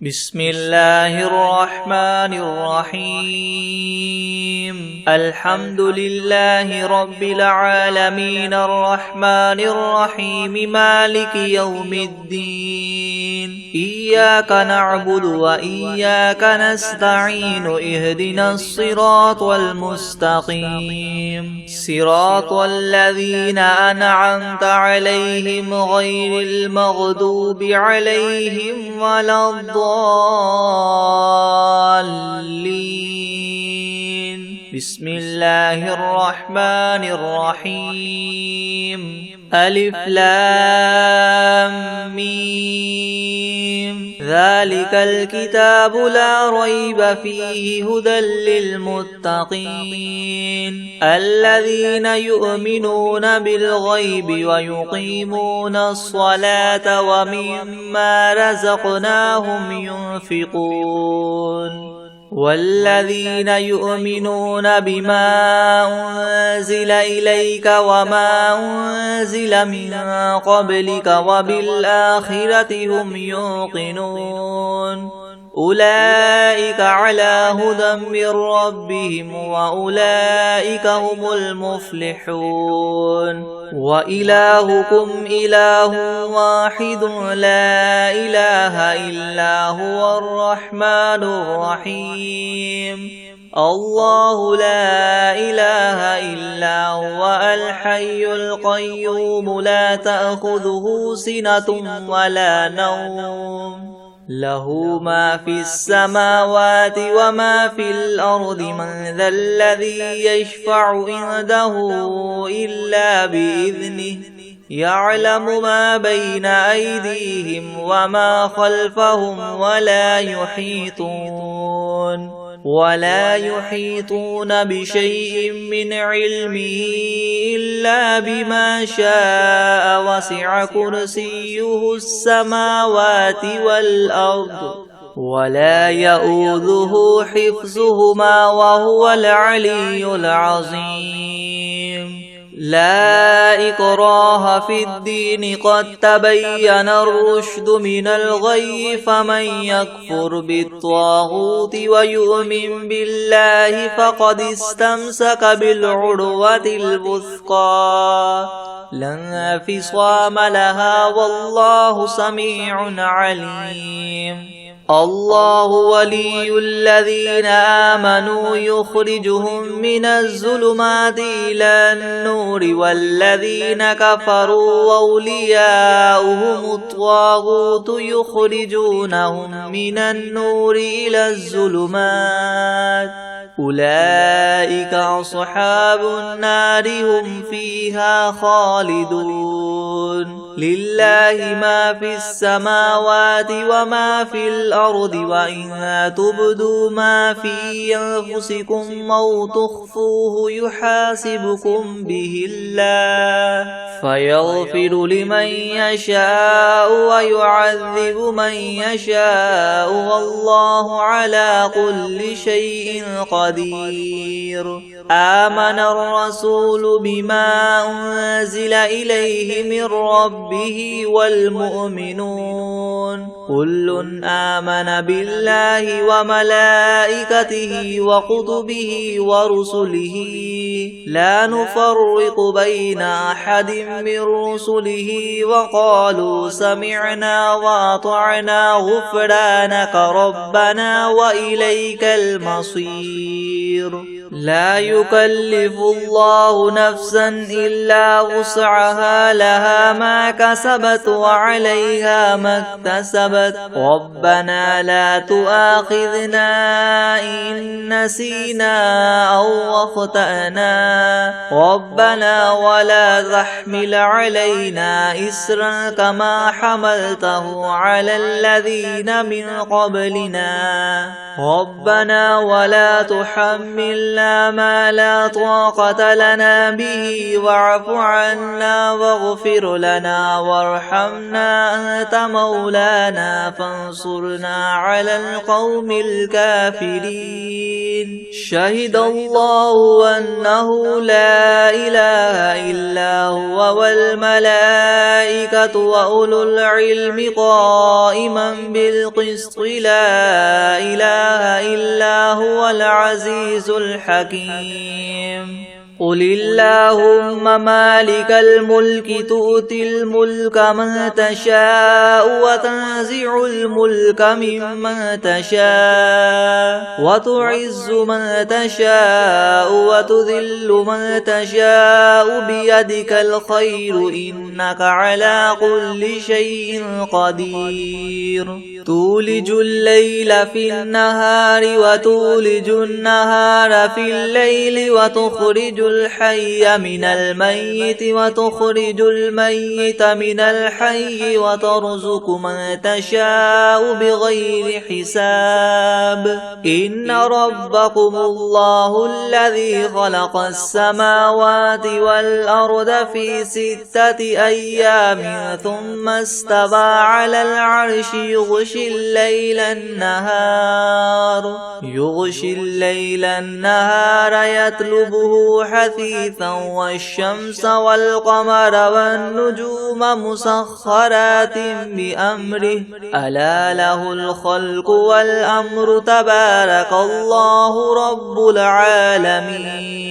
بسم الله الرحمن الرحيم الحمد لله رب العالمين الرحمن الرحيم مالك يوم الدين إياك نعبد وإياك نستعين اهدنا الصراط المستقيم صراط الذين أنعمت عليهم غير المغضوب عليهم ولا الضالين بسم الله الرحمن الرحيم ألف لام ميم ذلك الكتاب لا ريب فيه هدى للمتقين الذين يؤمنون بالغيب ويقيمون الصلاة ومما رزقناهم ينفقون والذين يؤمنون بما أنزل إليك وما أنزل من قبلك وبالآخرة هم يوقنون أولئك على هدى من ربهم وأولئك هم المفلحون وإلهكم إله واحد لا إله إلا هو الرحمن الرحيم الله لا إله إلا هو الحي القيوم لا تأخذه سنة ولا نوم له ما في السماوات وما في الأرض من ذا الذي يشفع عنده إلا بإذنه يعلم ما بين أيديهم وما خلفهم ولا يحيطون بشيء من علمه إلا بما شاء وسع كرسيه السماوات والأرض ولا يؤوده حفظهما وهو العلي العظيم لا إكراه في الدين قد تبين الرشد من الغي فمن يكفر بالطاغوت ويؤمن بالله فقد استمسك بالعروة الوثقى لا انفصام لها والله سميع عليم الله ولي الذين آمنوا يخرجهم من الظلمات إلى النور والذين كفروا أولياؤهم الطاغوت يخرجونهم من النور إلى الظلمات أولئك أصحاب النار هم فيها خالدون لله ما في السماوات وما في الأرض وإن تبدوا ما في أنفسكم أو تخفوه يحاسبكم به الله فيغفر لمن يشاء ويعذب من يشاء والله على كل شيء قدير آمن الرسول بما أنزل إليه من ربه والمؤمنون كل آمن بالله وملائكته وكتبه ورسله لا نفرق بين أحد من رسله وقالوا سمعنا وأطعنا غفرانك ربنا وإليك المصير لا يكلف الله نفسا إلا وسعها لها ما كسبت وعليها ما اكتسبت ربنا لا تؤاخذنا إن نسينا أو أخطأنا ربنا ولا تحمل علينا إسرا كما حملته على الذين من قبلنا ربنا ولا تحملنا ما لا طاقة لنا به واعف عنا واغفر لنا وارحمنا أنت مولانا فانصرنا على القوم الكافرين شهد الله أنه لا إله إلا هو والملائكة وأولو العلم قائما بالقسط لا إله إلا هو العزيز الحكيم قل اللهم مالك الملك تؤتي الملك من تشاء وتنزع الملك ممن تشاء وتعز من تشاء وتذل من تشاء بيدك الخير إنك على كل شيء قدير تولج الليل في النهار وتولج النهار في الليل وتخرج الحي من الميت وتخرج الميت من الحي وترزق من تشاء بغير حساب إن ربكم الله الذي خلق السماوات والأرض في 6 أيام ثم استوى على العرش يغشي الليل النهار يطلبه حثيثا والشمس والقمر والنجوم مسخرات بأمره ألا له الخلق والأمر تبارك الله رب العالمين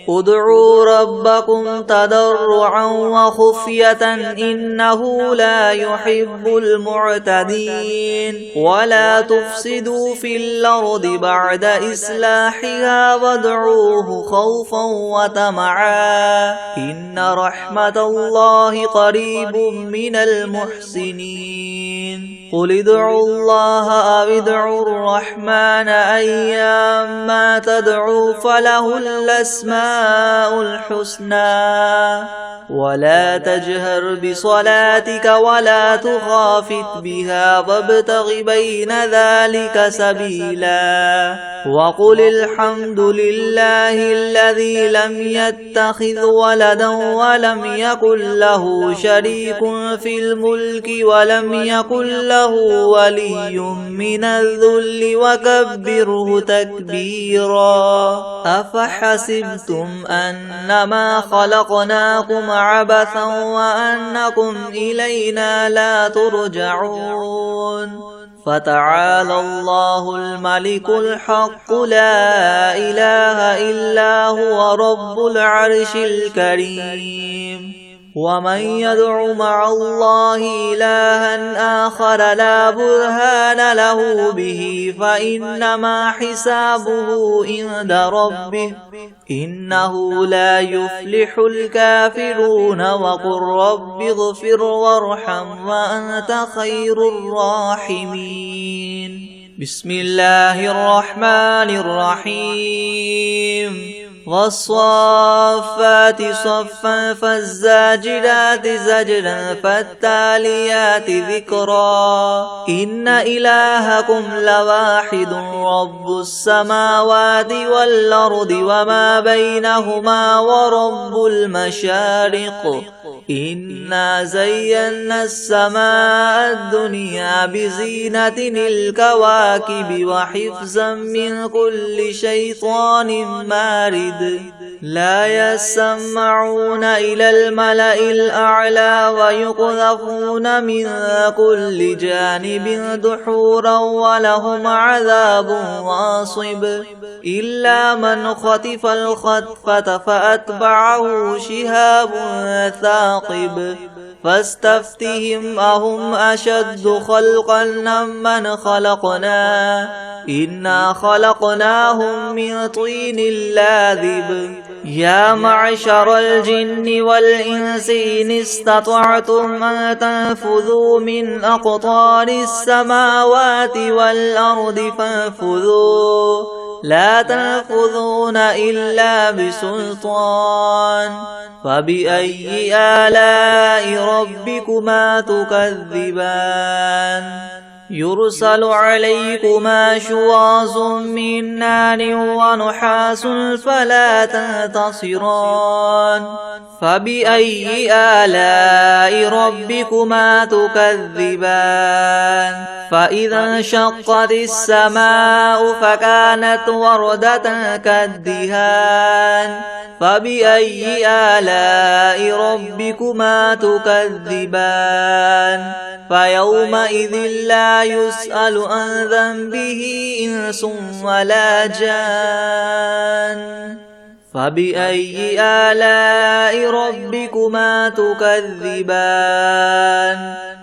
ادعوا ربكم تضرعا وخفية إنه لا يحب المعتدين ولا تفسدوا في الأرض بعد إصلاحها وادعوه خوفا وطمعا إن رحمة الله قريب من المحسنين قل ادعوا الله أو ادعوا الرحمن أيما تدعوا فله الأسماء الحسنى ولا تجهر بصلاتك ولا تخافت بها وابتغ بين ذلك سبيلا وقل الحمد لله الذي لم يتخذ ولدا ولم يكن له شريك في الملك ولم يكن له ولي من الذل وكبره تكبيرا أفحسبتم أنما خلقناكم عبثا وأنكم إلينا لا ترجعون فتعالى الله الملك الحق لا إله إلا هو رب العرش الكريم ومن يدع مع الله إلها آخر لا برهان له به فإنما حسابه عند ربه إنه لا يفلح الكافرون وقل رب اغفر وارحم وأنت خير الراحمين بسم الله الرحمن الرحيم والصافات صفا فالزاجرات زجرا فالتاليات ذكرا إن إلهكم لواحد رب السماوات والأرض وما بينهما ورب المشارق إنا زينا السماء الدنيا بزينة الكواكب وحفظا من كل شيطان مارد لا يسمعون إلى الملأ الأعلى ويقذفون من كل جانب دحورا ولهم عذاب واصب إلا من خطف الخطفة فأتبعه شهاب ثاقب فاستفتهم أهم أشد خلقا ممن خلقنا إنا خلقناهم من طين لاذب يا معشر الجن والإنس إن استطعتم أن تنفذوا من أقطار السماوات والأرض فانفذوا لا تنفذون إلا بسلطان فبأي آلاء ربكما تكذبان يرسل عليكما شواظ من نار ونحاس فلا تنتصران فبأي آلاء ربكما تكذبان فإذا انشقت السماء فكانت وردة كالدهان فبأي آلاء ربكما تكذبان فيومئذ لا يسأل عن ذنبه إنس ولا جان فبأي آلاء ربكما تكذبان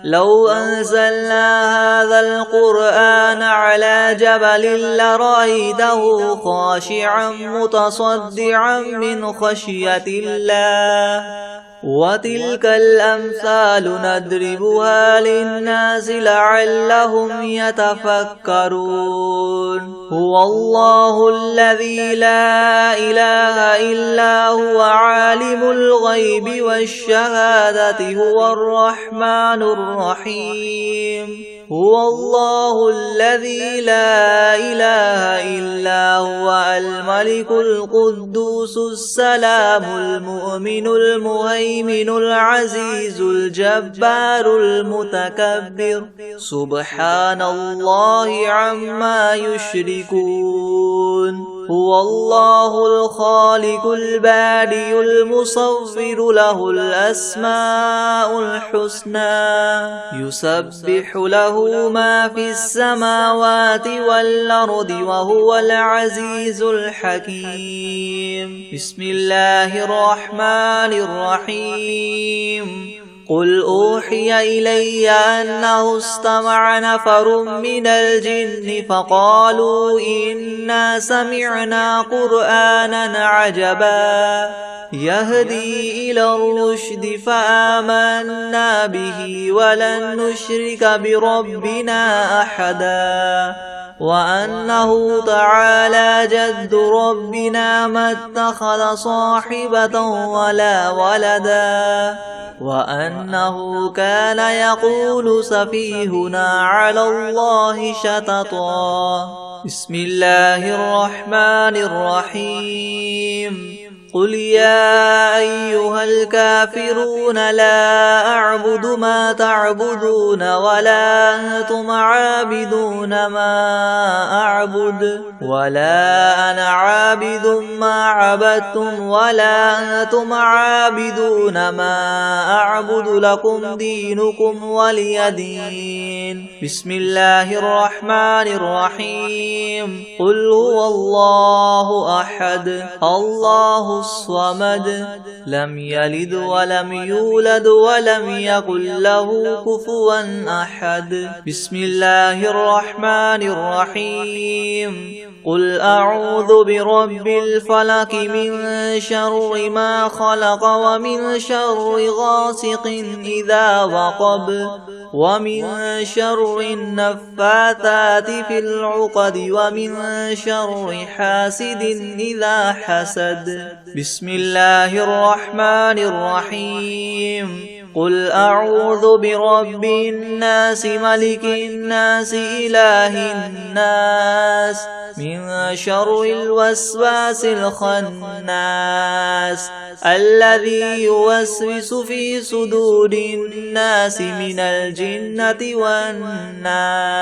لو أنزلنا هذا القرآن على جبل لرأيته خاشعا متصدعا من خشية الله وتلك الأمثال نضربها للناس لعلهم يتفكرون هو الله الذي لا إله إلا هو عالم الغيب والشهادة هو الرحمن الرحيم هو الله الذي لا إله إلا هو الملك القدوس السلام المؤمن المهيمن العزيز الجبار المتكبر سبحان الله عما يشركون هو الله الخالق البارئ المصور له الأسماء الحسنى يسبح له ما في السماوات والأرض وهو العزيز الحكيم بسم الله الرحمن الرحيم قل أوحي إلي أنه استمع نفر من الجن فقالوا إنا سمعنا قرآنا عجبا يهدي إلى الرشد فآمنا به ولن نشرك بربنا أحدا وأنه تعالى جد ربنا ما اتخذ صاحبة ولا ولدا وأنه كان يقول سفيهنا على الله شططا بسم الله الرحمن الرحيم قل يا أيها الكافرون لا أعبد ما تعبدون ولا أنتم عابدون ما أعبد ولا أنا عابد ما عبدتم ولا أنتم عابدون ما أعبد لكم دينكم ولي دين بسم الله الرحمن الرحيم قل هو الله أحد الله الصمد لم يلد ولم يولد ولم يكن له كفوا أحد بسم الله الرحمن الرحيم قل أعوذ برب الفلق من شر ما خلق ومن شر غاسق إذا وقب ومن شر النفاثات في العقد ومن شر حاسد إذا حسد بسم الله الرحمن الرحيم قل أعوذ برب الناس ملك الناس إله الناس من شر الوسواس الخناس الذي يوسوس في صدور الناس من الجنة والناس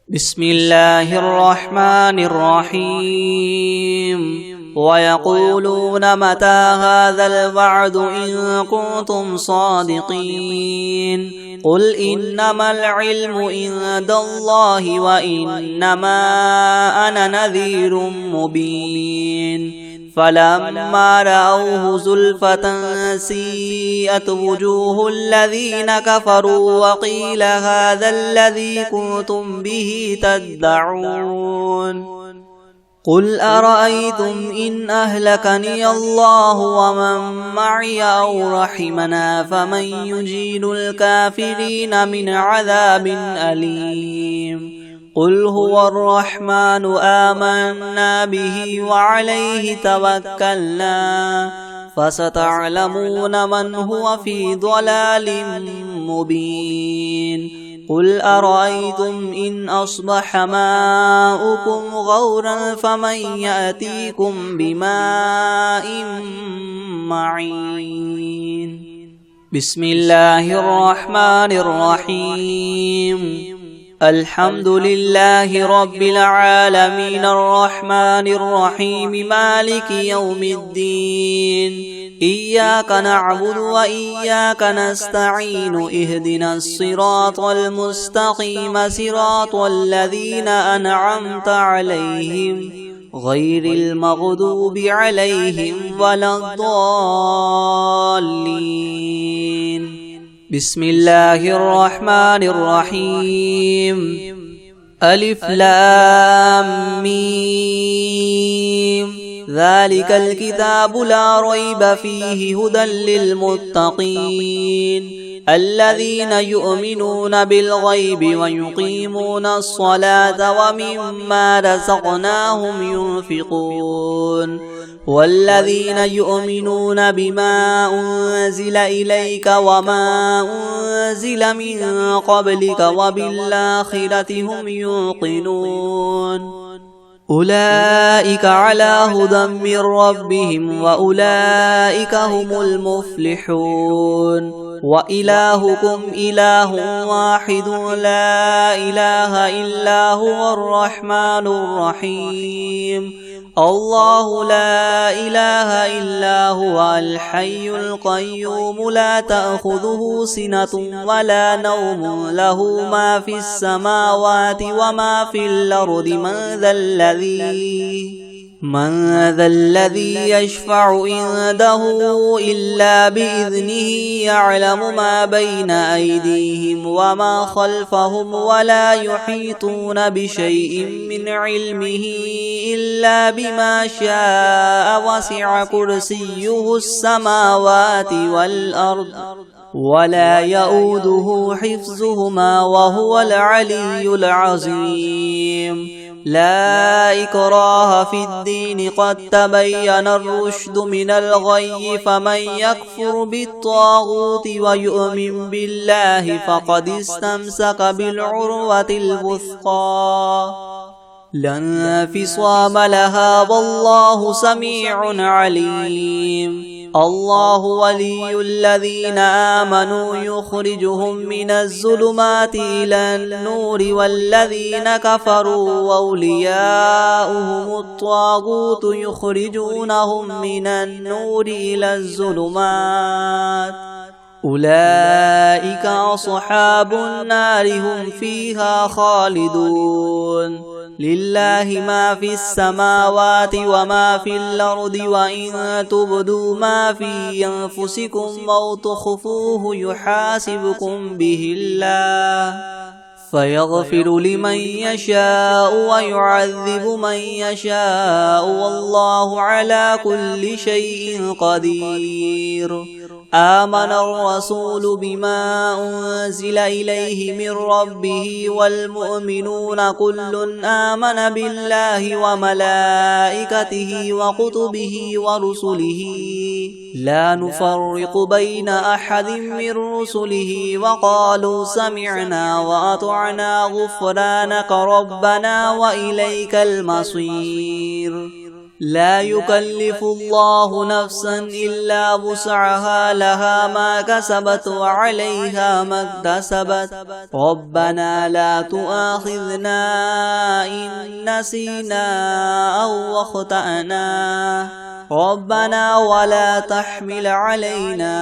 بسم الله الرحمن الرحيم ويقولون متى هذا الوعد إن كنتم صادقين قل إنما العلم عند الله وإنما أنا نذير مبين فلما رأوه زلفة سيئت وجوه الذين كفروا وقيل هذا الذي كنتم به تدعون قل أرأيتم إن أهلكني الله ومن معي أو رحمنا فمن يجير الكافرين من عذاب أليم قل هو الرحمن آمنا به وعليه توكلنا فستعلمون من هو في ضلال مبين قل أرأيتم إن أصبح ماؤكم غورا فمن يأتيكم بماء معين بسم الله الرحمن الرحيم الحمد لله رب العالمين الرحمن الرحيم مالك يوم الدين إياك نعبد وإياك نستعين اهدنا الصراط المستقيم صراط الذين أنعمت عليهم غير المغضوب عليهم ولا الضالين بسم الله الرحمن الرحيم ألف لام ميم ذلك الكتاب لا ريب فيه هدى للمتقين الذين يؤمنون بالغيب ويقيمون الصلاة ومما رزقناهم ينفقون والذين يؤمنون بما أنزل إليك وما أنزل من قبلك وبالآخرة هم يوقنون أولئك على هدى من ربهم وأولئك هم المفلحون وإلهكم إله واحد لا إله إلا هو الرحمن الرحيم الله لا إله إلا هو الحي القيوم لا تأخذه سنة ولا نوم له ما في السماوات وما في الأرض من ذا الذي يشفع عنده إلا بإذنه يعلم ما بين أيديهم وما خلفهم ولا يحيطون بشيء من علمه إلا بما شاء وسع كرسيه السماوات والأرض ولا يؤوده حفظهما وهو العلي العظيم لا إكراه في الدين قد تبين الرشد من الغي فمن يكفر بالطاغوت ويؤمن بالله فقد استمسك بالعروة الوثقى لا انفصام لها والله سميع عليم الله ولي الذين آمنوا يخرجهم من الظلمات إلى النور والذين كفروا أولياؤهم الطاغوت يخرجونهم من النور إلى الظلمات أولئك أصحاب النار هم فيها خالدون لله ما في السماوات وما في الأرض وإن تبدوا ما في أنفسكم أو تخفوه يحاسبكم به الله فيغفر لمن يشاء ويعذب من يشاء والله على كل شيء قدير آمن الرسول بما أنزل إليه من ربه والمؤمنون كل آمن بالله وملائكته وكتبه ورسله لا نفرق بين أحد من رسله وقالوا سمعنا وأطعنا غفرانك ربنا وإليك المصير لا يكلف الله نفسا إلا وسعها لها ما كسبت وعليها ما اكتسبت ربنا لا تؤاخذنا إن نسينا أو أخطأنا ربنا ولا تحمل علينا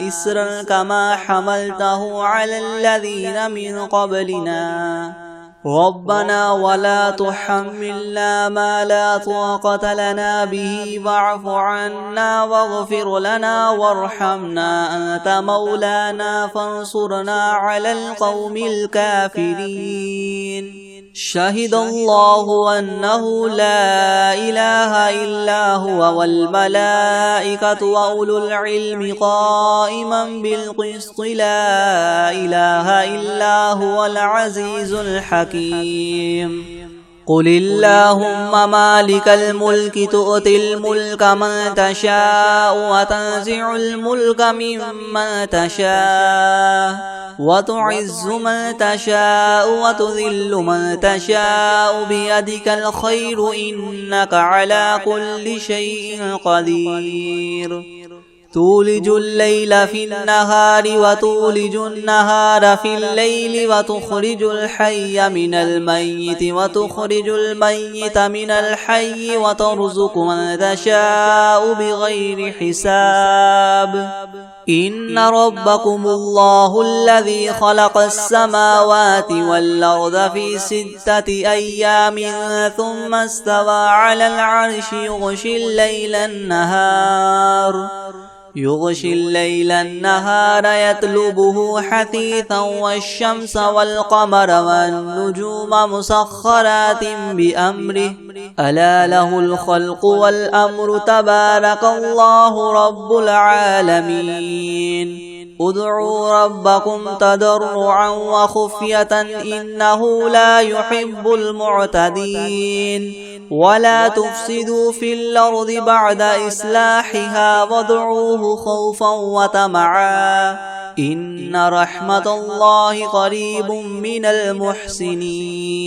إسرا كما حملته على الذين من قبلنا ربنا ولا تحملنا ما لا طاقة لنا به واعف عنا واغفر لنا وارحمنا أنت مولانا فانصرنا على القوم الكافرين شهد الله أنه لا إله إلا هو والملائكة وأولو العلم قائما بالقسط لا إله إلا هو العزيز الحكيم قل اللهم مالك الملك تؤتي الملك من تشاء وتنزع الملك ممن تشاء وتعز من تشاء وتذل من تشاء بيدك الخير إنك على كل شيء قدير تولج الليل في النهار وتولج النهار في الليل وتخرج الحي من الميت وتخرج الميت من الحي وترزق من تشاء بغير حساب إن ربكم الله الذي خلق السماوات والأرض في 6 أيام ثم استوى على العرش يغشي الليل النهار يطلبه حثيثا والشمس والقمر والنجوم مسخرات بأمره ألا له الخلق والأمر تبارك الله رب العالمين ادعوا ربكم تضرعا وخفية إنه لا يحب المعتدين ولا تفسدوا في الأرض بعد إصلاحها وادعوه خوفا وطمعا إن رحمة الله قريب من المحسنين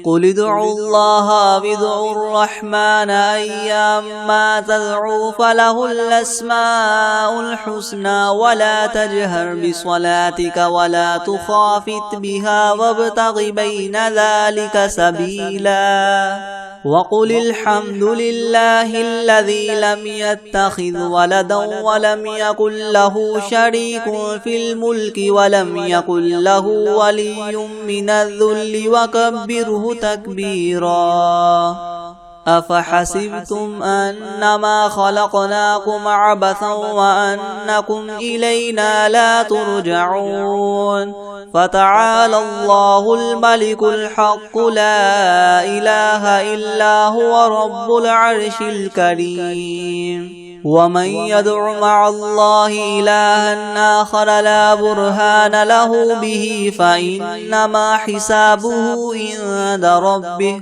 قل ادعوا الله وادعوا الرحمن أيما تدعوا فله الأسماء الحسنى ولا تجهر بصلاتك ولا تخافت بها وابتغ بين ذلك سبيلا وقل الحمد لله الذي لم يتخذ ولدا ولم يكن له شريك في الملك ولم يكن له ولي من الذل وكبره تكبيرا أفحسبتم أنما خلقناكم عبثا وأنكم إلينا لا ترجعون فتعالى الله الملك الحق لا إله إلا هو رب العرش الكريم ومن يدع مع الله إلها آخر لا برهان له به فإنما حسابه عند ربه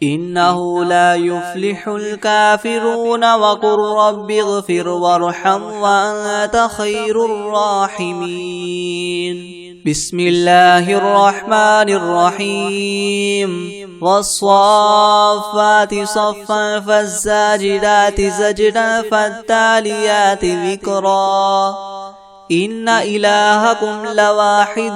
إنه لا يفلح الكافرون وقل رب اغفر وارحم وأنت خير الراحمين بسم الله الرحمن الرحيم والصافات صفا فالزاجرات زجرا فالتاليات ذكرا إن إلهكم لواحد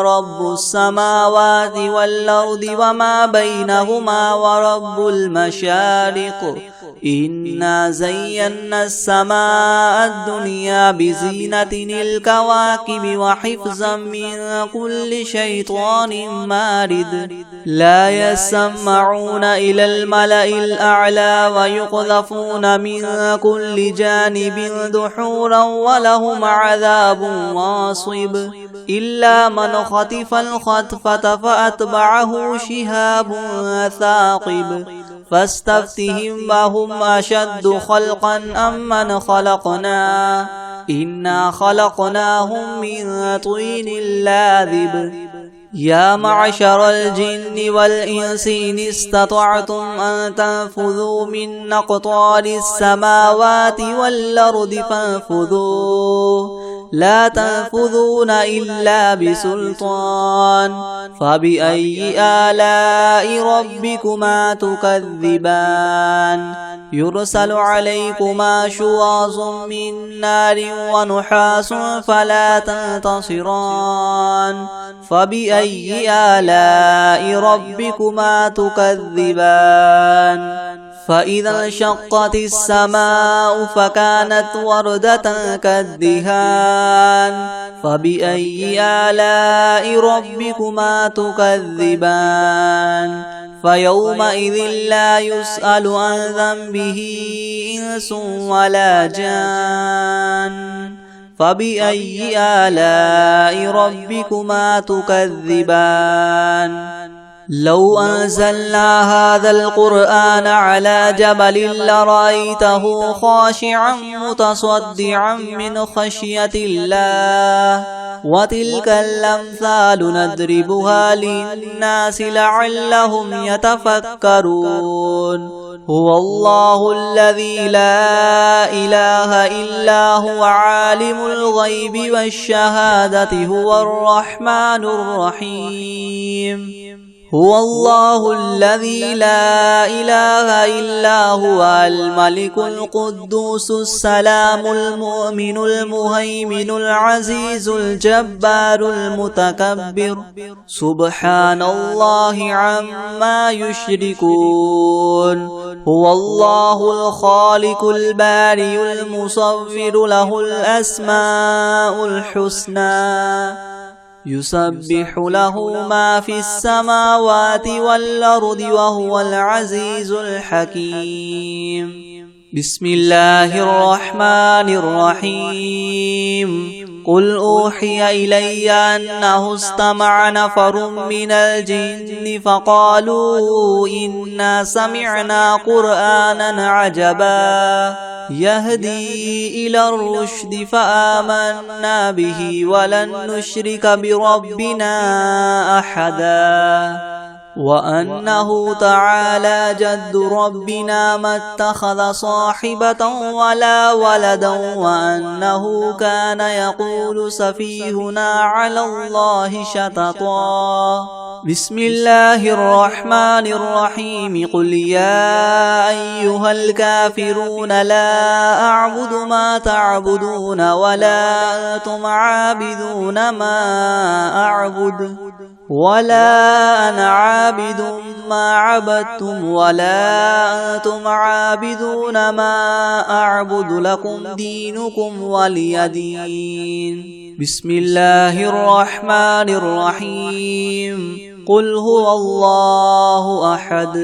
رب السماوات والأرض وما بينهما ورب المشارق إنا زينا السماء الدنيا بزينة الكواكب وحفظا من كل شيطان مارد لا يسمعون إلى الملأ الأعلى ويقذفون من كل جانب دحورا ولهم عذاب واصب إلا من خطف الخطفة فأتبعه شهاب ثاقب فاستفتهم وهم أشد خلقا أم من خلقنا إنا خلقناهم من طين لاذب يا معشر الجن والإنس إن استطعتم أن تنفذوا من أقطار السماوات والأرض فانفذوا لا تنفذون إلا بسلطان فبأي آلاء ربكما تكذبان يرسل عليكما شواظ من نار ونحاس فلا تنتصران فبأي آلاء ربكما تكذبان فإذا انشقت السماء فكانت وردة كالدهان فبأي آلاء ربكما تكذبان فيومئذ لا يسأل عن ذنبه إنس ولا جان فبأي آلاء ربكما تكذبان لو أنزلنا هذا القرآن على جبل لرأيته خاشعا متصدعا من خشية الله وتلك الأمثال نضربها للناس لعلهم يتفكرون هو الله الذي لا إله إلا هو عالم الغيب والشهادة هو الرحمن الرحيم هو الله الذي لا إله إلا هو الملك القدوس السلام المؤمن المهيمن العزيز الجبار المتكبر سبحان الله عما يشركون هو الله الخالق البارئ المصور له الأسماء الحسنى يسبح له ما في السماوات والأرض وهو العزيز الحكيم بسم الله الرحمن الرحيم قل أوحي إلي أنه استمع نفر من الجن فقالوا إنا سمعنا قرآنا عجبا يهدي إلى الرشد فآمنا به ولن نشرك بربنا أحدا وأنه تعالى جد ربنا ما اتخذ صاحبة ولا ولدا وأنه كان يقول سفيهنا على الله شططا بسم الله الرحمن الرحيم قل يا أيها الكافرون لا أعبد ما تعبدون ولا أنتم عابدون ما أعبد ولا أنا عابد ما عبدتم ولا أنتم عابدون ما أعبد لكم دينكم ولي دين بسم الله الرحمن الرحيم قل هو الله أحد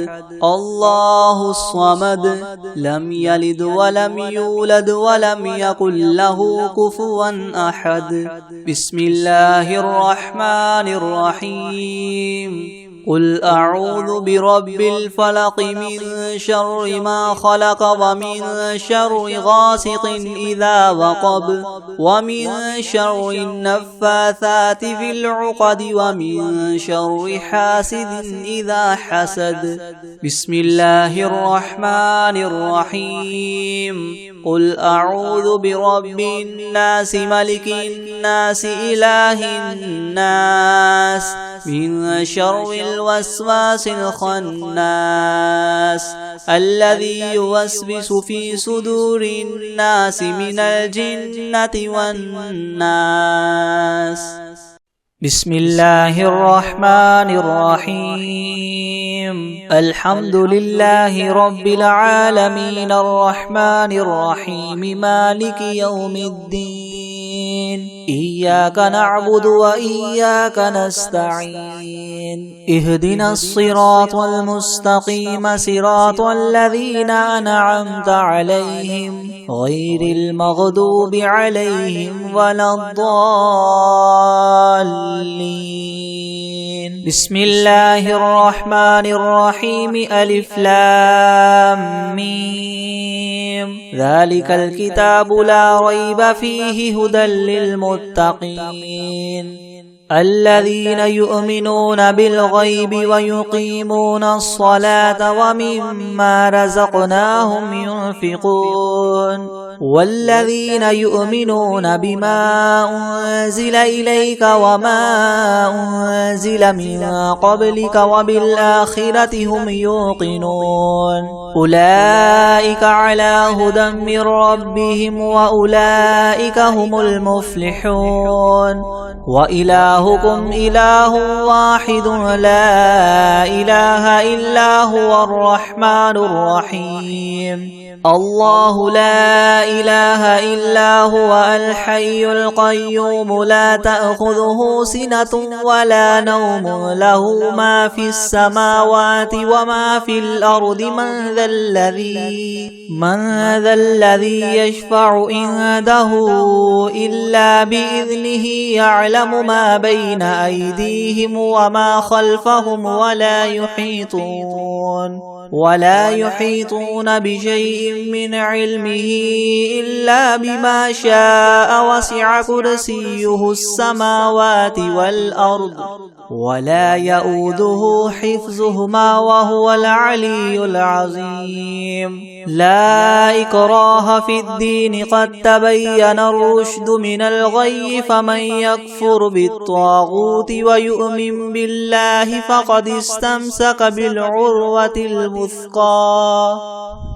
الله الصمد لم يلد ولم يولد ولم يكن له كفوا أحد بسم الله الرحمن الرحيم قل أعوذ برب الفلق من شر ما خلق ومن شر غاسق إذا وقب ومن شر النفاثات في العقد ومن شر حاسد إذا حسد بسم الله الرحمن الرحيم قل أعوذ برب الناس ملك الناس إله الناس من شر الوسواس الخناس الذي يوسوس في صدور الناس من الجنة والناس بسم الله الرحمن الرحيم الحمد لله رب العالمين الرحمن الرحيم مالك يوم الدين إياك نعبد وإياك نستعين اهدنا الصراط المستقيم صراط الذين أنعمت عليهم غير المغضوب عليهم ولا الضالين بسم الله الرحمن الرحيم ألف لام ميم ذلك الكتاب لا ريب فيه هدى للمتقين الذين يؤمنون بالغيب ويقيمون الصلاة ومما رزقناهم ينفقون والذين يؤمنون بما أنزل إليك وما أنزل من قبلك وبالآخرة هم يوقنون أولئك على هدى من ربهم وأولئك هم المفلحون وإلهكم إله واحد لا إله إلا هو الرحمن الرحيم الله لا إله إلا هو الحي القيوم لا تأخذه سنة ولا نوم له ما في السماوات وما في الأرض من ذا الذي يشفع عنده إلا بإذنه يعلم ما بين أيديهم وما خلفهم ولا يحيطون بشيء من علمه إلا بما شاء وسع كرسيه السماوات والأرض ولا يؤوده حفظهما وهو العلي العظيم لا إكراه في الدين قد تبين الرشد من الغي فمن يكفر بالطاغوت ويؤمن بالله فقد استمسك بالعروة الوثقى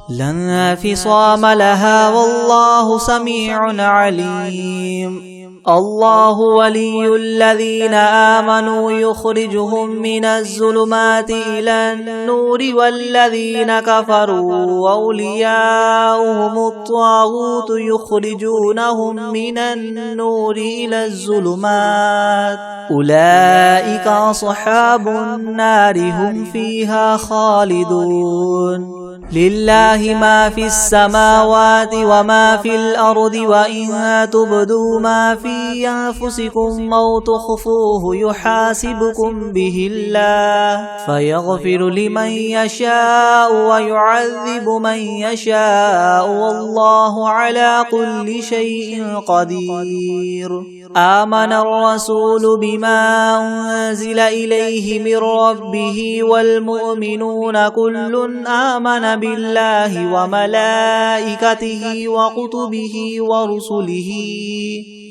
لا انفصام لها والله سميع عليم الله ولي الذين آمنوا يخرجهم من الظلمات إلى النور والذين كفروا أولياؤهم الطاغوت يخرجونهم من النور إلى الظلمات أولئك أصحاب النار هم فيها خالدون لله ما في السماوات وما في الأرض وإن تبدوا ما في أنفسكم أو تخفوه يحاسبكم به الله فيغفر لمن يشاء ويعذب من يشاء والله على كل شيء قدير آمن الرسول بما أنزل إليه من ربه والمؤمنون كل آمن بالله وملائكته وكتبه ورسله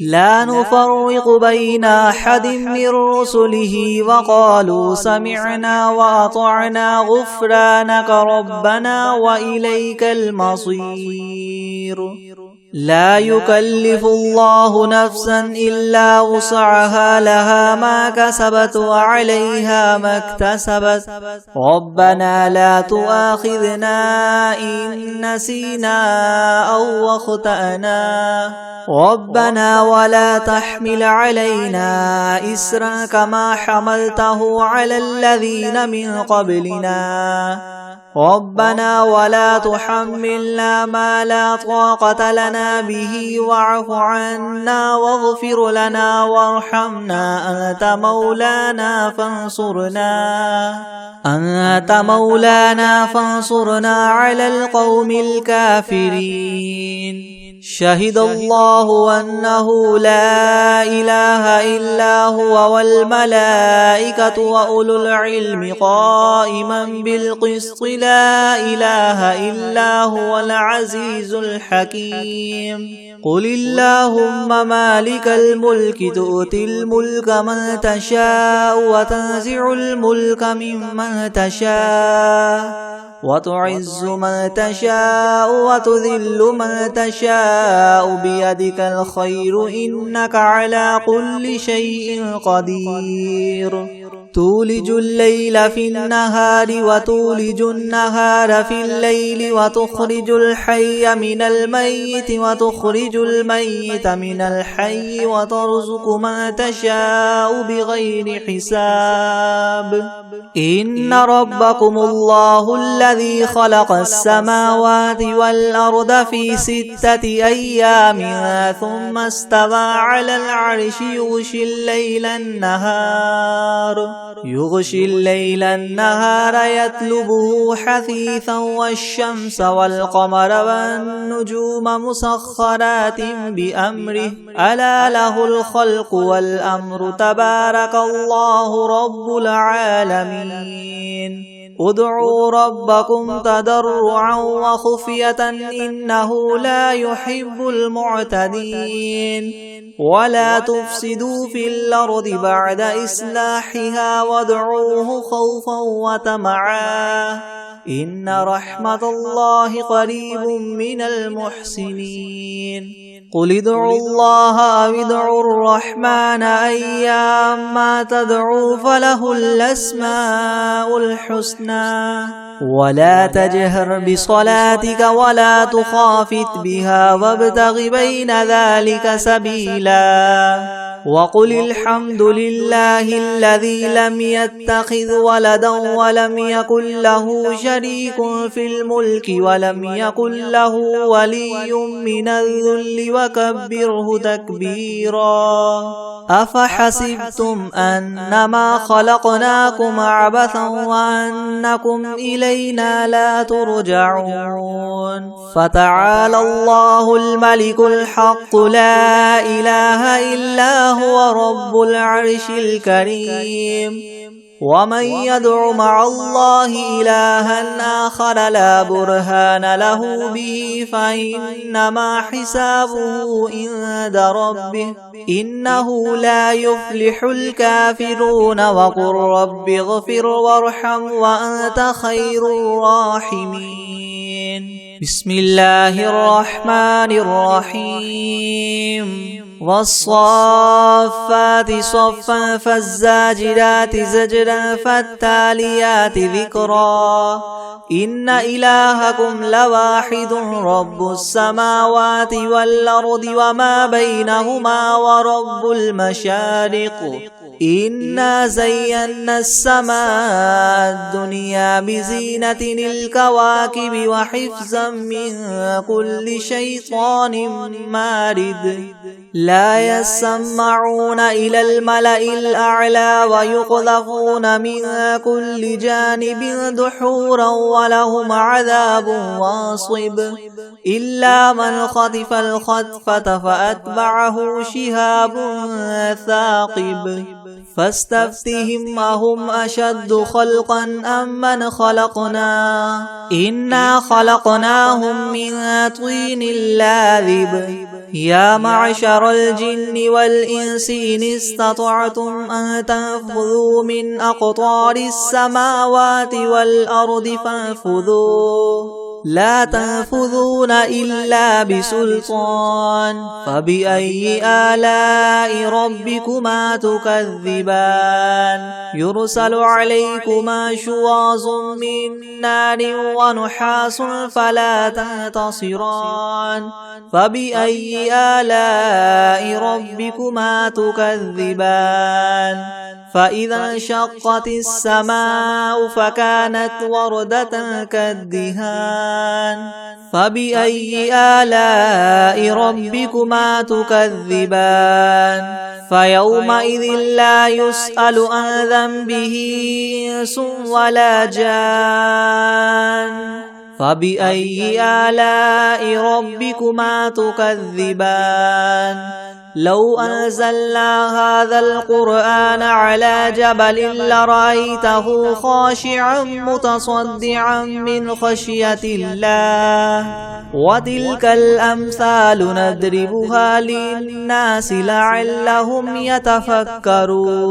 لا نفرق بين أحد من رسله وقالوا سمعنا وأطعنا غفرانك ربنا وإليك المصير لا يكلف الله نفسا إلا وسعها لها ما كسبت وعليها ما اكتسبت ربنا لا تؤاخذنا إن نسينا أو أخطأنا ربنا ولا تحمل علينا إسرا كما حملته على الذين من قبلنا ربنا ولا تحملنا ما لا طاقة لنا به واعف عنا واغفر لنا وارحمنا أنت مولانا فانصرنا على القوم الكافرين شهد الله أنه لا إله إلا هو والملائكة وأولو العلم قائما بالقسط لا إله إلا هو العزيز الحكيم قل اللهم مالك الملك تؤتي الملك من تشاء وتنزع الملك ممن تشاء وتعز من تشاء وتذل من تشاء بيدك الخير إنك على كل شيء قدير تولج الليل في النهار وتولج النهار في الليل وتخرج الحي من الميت وتخرج الميت من الحي وترزق من تشاء بغير حساب إن ربكم الله الذي خلق السماوات والأرض في 6 أيام ثم استوى على العرش يغشي الليل النهار يطلبه حثيثا والشمس والقمر والنجوم مسخرات بأمره ألا له الخلق والأمر تبارك الله رب العالمين ادعوا ربكم تضرعا وخفية إنه لا يحب المعتدين ولا تفسدوا في الأرض بعد إصلاحها وادعوه خوفا وطمعا إن رحمة الله قريب من المحسنين قل ادعوا الله أو ادعوا الرحمن أيما تدعوا فله الأسماء الحسنى ولا تجهر بصلاتك ولا تخافت بها وابتغ بين ذلك سبيلا وقل الحمد لله الذي لم يتخذ ولدا ولم يكن له شريك في الملك ولم يكن له ولي من الذل وكبره تكبيرا أفحسبتم أنما خلقناكم عبثا وأنكم إلينا لا ترجعون فتعالى الله الملك الحق لا إله إلا هو رب العرش الكريم ومن يدع مع الله إلها آخر لا برهان له به فإنما حسابه عند ربه إنه لا يفلح الكافرون وقل رب اغفر وارحم وأنت خير الراحمين بسم الله الرحمن الرحيم والصافات صفا فالزاجرات زجرا فالتاليات ذكرا إن إلهكم لواحد رب السماوات والأرض وما بينهما ورب المشارق إنا زينا السماء الدنيا بزينة الكواكب وحفظا من كل شيطان مارد لا يسمعون إلى الملأ الأعلى ويقذفون من كل جانب دحورا ولهم عذاب واصب إلا من خطف الخطفة فأتبعه شهاب ثاقب فاستفتهم أهم أشد خلقا أم من خلقنا إنا خلقناهم من طين لاذب يا معشر الجن والإنس إن استطعتم أن تنفذوا من أقطار السماوات والأرض فانفذوا لا تنفذون إلا بسلطان فبأي آلاء ربكما تكذبان يرسل عليكما شواظ من نار ونحاس فلا تنتصران فبأي آلاء ربكما تكذبان فإذا انشقت السماء فكانت وردة كالدهان فبأي آلاء ربكما تكذبان فيومئذ لا يسأل عن ذنبه إنس ولا جان فبأي آلاء ربكما تكذبان لو أنزلنا هذا القرآن على جبل لرأيته خاشعا متصدعا من خشية الله وتلك الأمثال نضربها للناس لعلهم يتفكرون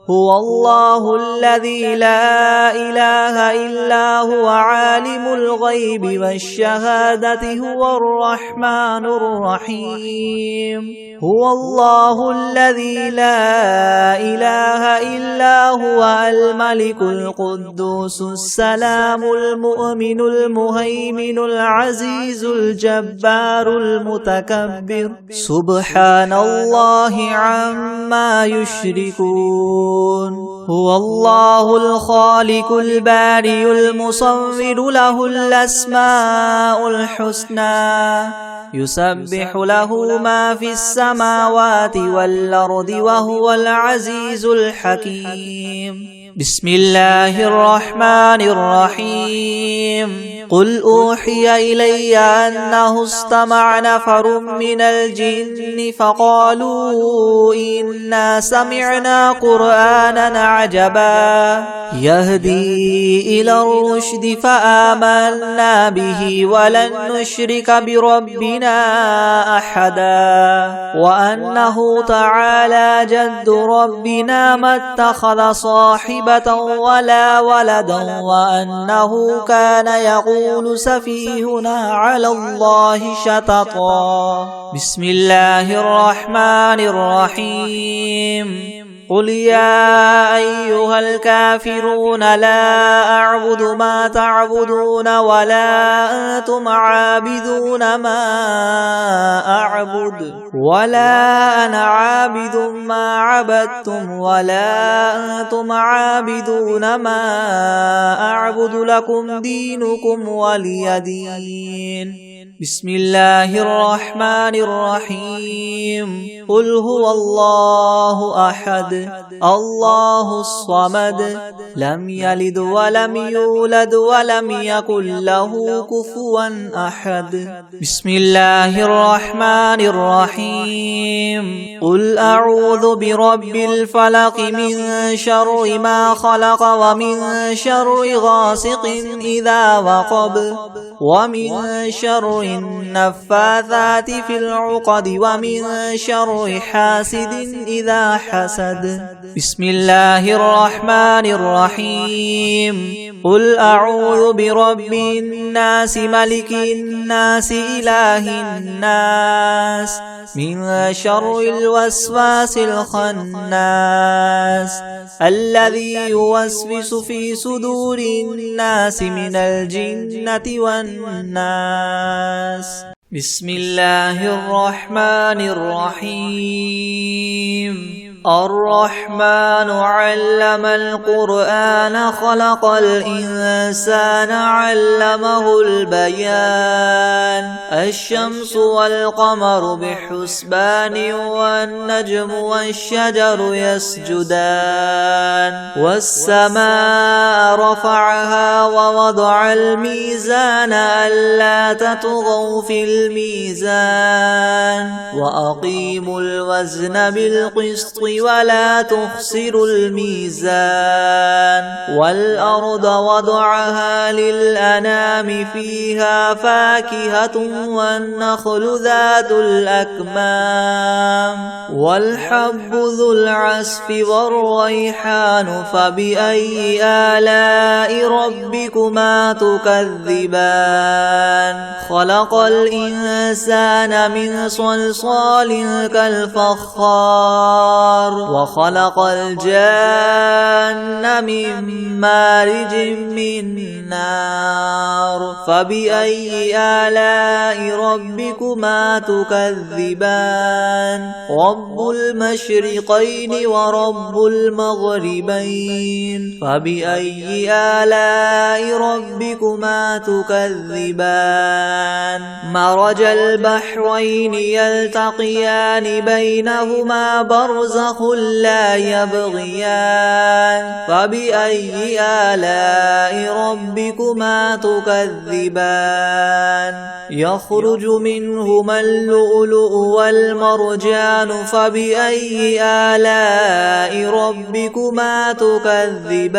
هو الله الذي لا إله إلا هو عالم الغيب والشهادة هو الرحمن الرحيم هو الله الذي لا إله إلا هو الملك القدوس السلام المؤمن المهيمن العزيز الجبار المتكبر سبحان الله عما يشركون هو الله الخالق البارئ المصور له الأسماء الحسنى يسبح له ما في السماوات والأرض وهو العزيز الحكيم بسم الله الرحمن الرحيم قل أوحي إلي أنه استمع نفر من الجن فقالوا إنا سمعنا قرآنا عجبا يهدي إلى الرشد فآمنا به ولن نشرك بربنا أحدا وأنه تعالى جد ربنا ما اتخذ صاحبة ولا ولدا وأنه كان يقول سفيهنا على الله شططا بسم الله الرحمن الرحيم قل يا أيها الكافرون لا أعبد ما تعبدون ولا أنتم عابدون ما أعبد ولا أنا عابد ما عبدتم ولا أنتم عابدون ما أعبد لكم دينكم ولي دين بسم الله الرحمن الرحيم قل هو الله أحد الله الصمد لم يلد ولم يولد ولم يكن له كفوا أحد بسم الله الرحمن الرحيم قل أعوذ برب الفلق من شر ما خلق ومن شر غاسق إذا وقب ومن شر النفاثات في العقد ومن شر حاسد إذا حسد بسم الله الرحمن الرحيم قل أعوذ برب الناس ملك الناس إله الناس من شر الوسواس الخناس الذي يوسوس في صدور الناس من الجنة والناس بسم الله الرحمن الرحيم الرحمن علم القرآن خلق الإنسان علمه البيان الشمس والقمر بحسبان والنجم والشجر يسجدان والسماء رفعها ووضع الميزان ألا تطغوا في الميزان وأقيموا الوزن بالقسط ولا تخسروا الميزان والأرض وضعها للأنام فيها فاكهة والنخل ذات الأكمام والحب ذو العصف والريحان فبأي آلاء ربكما تكذبان خلق الإنسان من صلصال كالفخار وخلق الجان من مارج من نار فبأي آلاء ربكما تكذبان رب المشرقين ورب المغربين فبأي آلاء ربكما تكذبان مرج البحرين يلتقيان بينهما برزخ لا يبغيان فبأي آلاء ربكما تكذبان يخرج منهما اللؤلؤ والمرجان فبأي آلاء ربكما تكذبان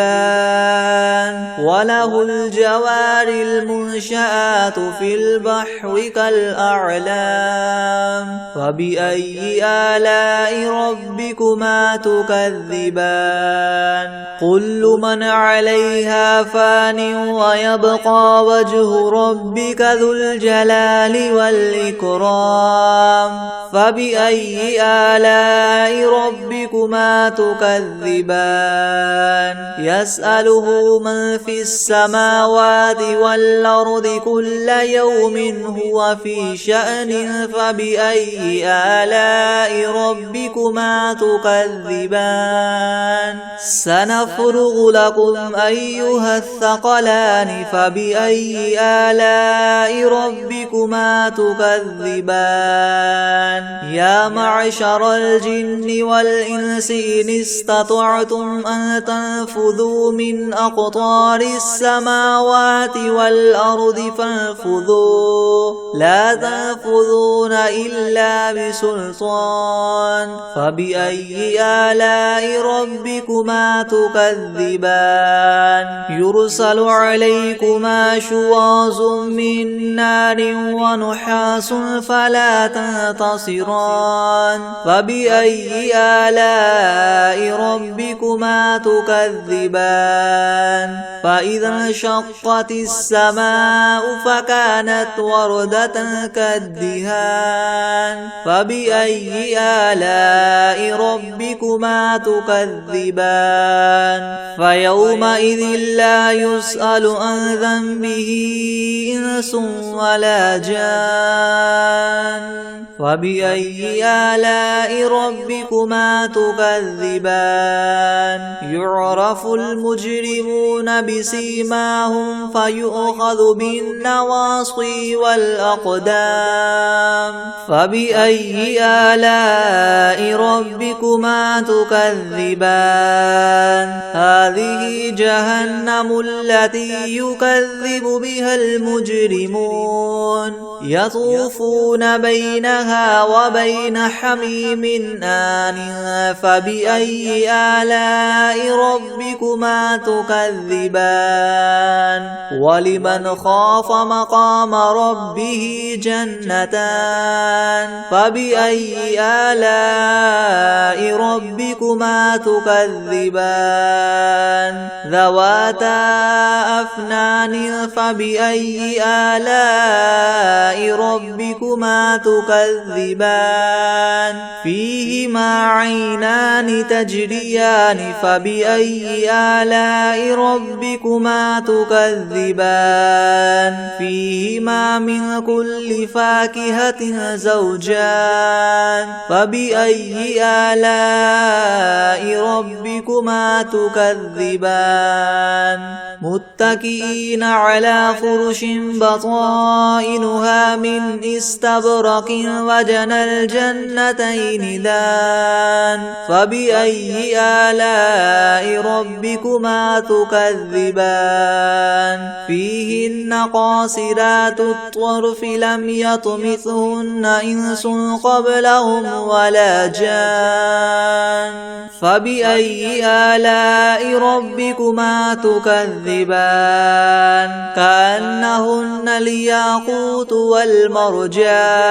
وله الجوار المنشآت في البحر كالأعلام فبأي آلاء ربكما تكذبان كل من عليها فان ويبقى وجه ربك ذو الجلال والإكرام فبأي آلاء ربكما تكذبان يسأله من في السماوات والأرض كل يوم هو في شأن فبأي آلاء ربكما تكذبان تكذبان سنفرغ لكم أيها الثقلان فبأي آلاء ربكما تكذبان يا معشر الجن والإنس إن استطعتم أن تنفذوا من أقطار السماوات والأرض فانفذوا لا تنفذون إلا بسلطان فبأي آلاء ربكما تكذبان يرسل عليكما شواظ من نار ونحاس فلا تنتصران فبأي آلاء ربكما تكذبان فإذا انشقت السماء فكانت وردة كالدهان فبأي آلاء ربكما تكذبان فيومئذ لا يسأل عن ذنبه إنس ولا جان فبأي آلاء ربكما تكذبان يعرف المجرمون بسيماهم فيؤخذ بالنواصي والأقدام فبأي آلاء ربكما تكذبان هذه جهنم التي يكذب بها المجرمون يطوفون بينها وبين حميم آن فبأي آلاء ربكما تكذبان ولمن خاف مقام ربه جنتان فبأي آلاء ربكما تكذبان ذواتا أفنان فبأي آلاء ربكما تكذبان فيهما عينان تجريان فبأي آلاء ربكما تكذبان فيهما من كل فاكهة زوجان فبأي آلاء ربكما تكذبان متكئين على فرش بطائنها من استبرق وجنى الجنتين دان فبأي آلاء ربكما تكذبان فيهن قاصرات الطرف لم يطمثهن إنس قبلهم ولا جان فبأي آلاء ربكما تكذبان كأنهن الياقوت والمرجان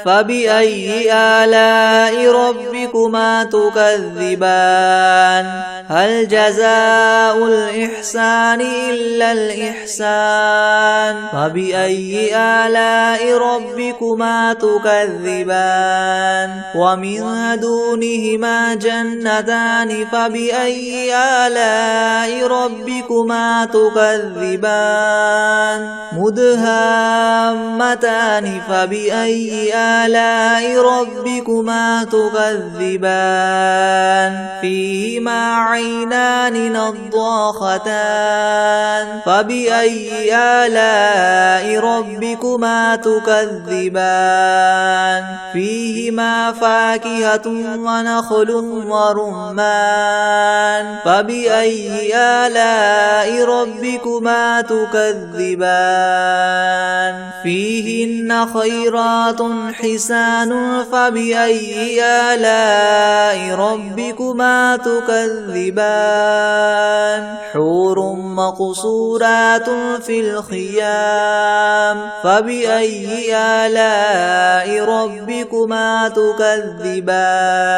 فبأي آلاء ربكما تكذبان هل جزاء الإحسان إلا الإحسان فبأي آلاء ربكما تكذبان ومن دونهما جنتان فبأي آلاء ربكما تكذبان مدهامتان فبأي آلاء ربكما تكذبان فيهما عينان نضاختان فبأي آلاء ربكما تكذبان فيهما فاكهة ونخل ورمان فبأي آلاء ربكما تكذبان فيهن خيرات حسان فبأي آلاء ربكما تكذبان حور مقصورات في الخيام فبأي آلاء ربكما تكذبان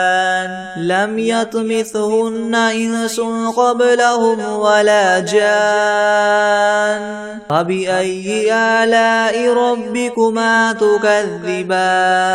لم يطمثهن إنس قبلهم ولا جان فبأي آلاء ربكما تكذبان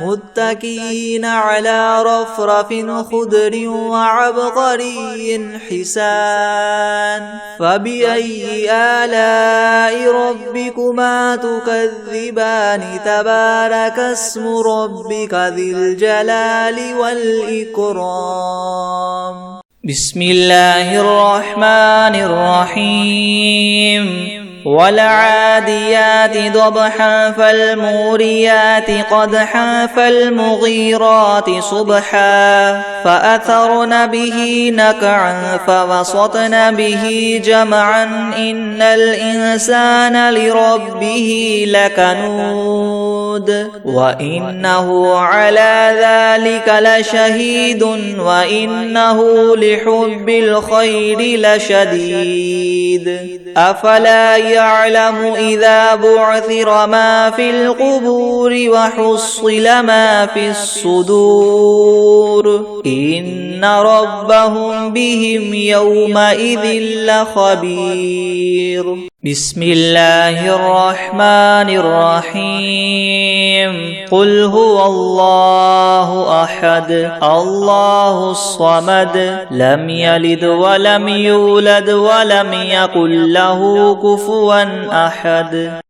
متكئين على رفرف خضر وعبقري حسان فبأي آلاء ربكما تكذبان تبارك اسم ربك ذي الجلال الجلال والإكرام. بسم الله الرحمن الرحيم. والعاديات ضبحا فالموريات قدحا فالمغيرات صبحا فأثرن به نقعا فوسطن به جمعا إن الإنسان لربه لكنود وإنه على ذلك لشهيد وإنه لحب الخير لشديد. أفلا يعلم إذا بعثر ما في القبور وحصل ما في الصدور إن ربهم بهم يومئذ لخبير. بسم الله الرحمن الرحيم. قل هو الله أحد الله الصمد لم يلد ولم يولد ولم يكن له كفوا أحد.